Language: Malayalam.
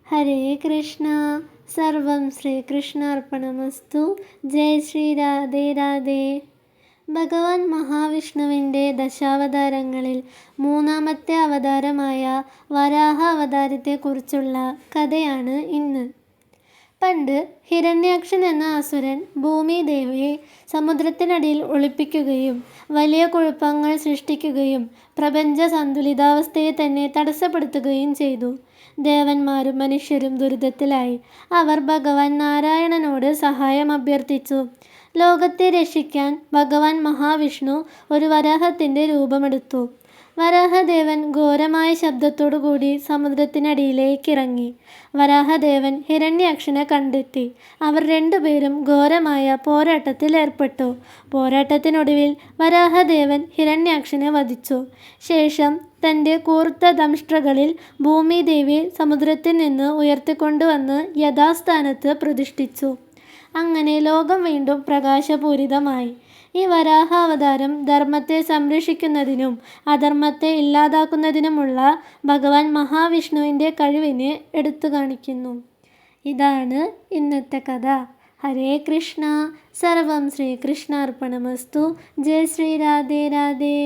ഹരേ കൃഷ്ണ. സർവം ശ്രീകൃഷ്ണാർപ്പണമസ്തു. ജയ് ശ്രീ രാധേ രാധേ. ഭഗവാൻ മഹാവിഷ്ണുവിൻ്റെ ദശാവതാരങ്ങളിൽ മൂന്നാമത്തെ അവതാരമായ വരാഹ അവതാരത്തെക്കുറിച്ചുള്ള കഥയാണ് ഇന്ന്. പണ്ട് ഹിരണ്യാക്ഷൻ എന്ന അസുരൻ ഭൂമിദേവിയെ സമുദ്രത്തിനടിയിൽ ഒളിപ്പിക്കുകയും വലിയ കുഴപ്പങ്ങൾ സൃഷ്ടിക്കുകയും പ്രപഞ്ച സന്തുലിതാവസ്ഥയെ തന്നെ തടസ്സപ്പെടുത്തുകയും ചെയ്തു. ദേവന്മാരും മനുഷ്യരും ദുരിതത്തിലായി. അവർ ഭഗവാൻ നാരായണനോട് സഹായം അഭ്യർത്ഥിച്ചു. ലോകത്തെ രക്ഷിക്കാൻ ഭഗവാൻ മഹാവിഷ്ണു ഒരു വരാഹത്തിൻ്റെ രൂപമെടുത്തു. വരാഹദേവൻ ഘോരമായ ശബ്ദത്തോടുകൂടി സമുദ്രത്തിനടിയിലേക്ക് ഇറങ്ങി. വരാഹദേവൻ ഹിരണ്യാക്ഷനെ കണ്ടെത്തി. അവർ രണ്ടുപേരും ഘോരമായ പോരാട്ടത്തിൽ ഏർപ്പെട്ടു. പോരാട്ടത്തിനൊടുവിൽ വരാഹദേവൻ ഹിരണ്യാക്ഷനെ വധിച്ചു. ശേഷം തൻ്റെ കൂർത്ത ദംഷ്ട്രകളിൽ ഭൂമിദേവിയെ സമുദ്രത്തിൽ നിന്ന് ഉയർത്തിക്കൊണ്ടുവന്ന് യഥാസ്ഥാനത്ത് പ്രതിഷ്ഠിച്ചു. അങ്ങനെ ലോകം വീണ്ടും പ്രകാശപൂരിതമായി. ഈ വരാഹാവതാരം ധർമ്മത്തെ സംരക്ഷിക്കുന്നതിനും അധർമ്മത്തെ ഇല്ലാതാക്കുന്നതിനുമുള്ള ഭഗവാൻ മഹാവിഷ്ണുവിൻ്റെ കഴിവിനെ എടുത്തു കാണിക്കുന്നു. ഇതാണ് ഇന്നത്തെ കഥ. ഹരേ കൃഷ്ണ. സർവം ശ്രീകൃഷ്ണാർപ്പണമസ്തു. ജയ് ശ്രീ രാധേ രാധേ.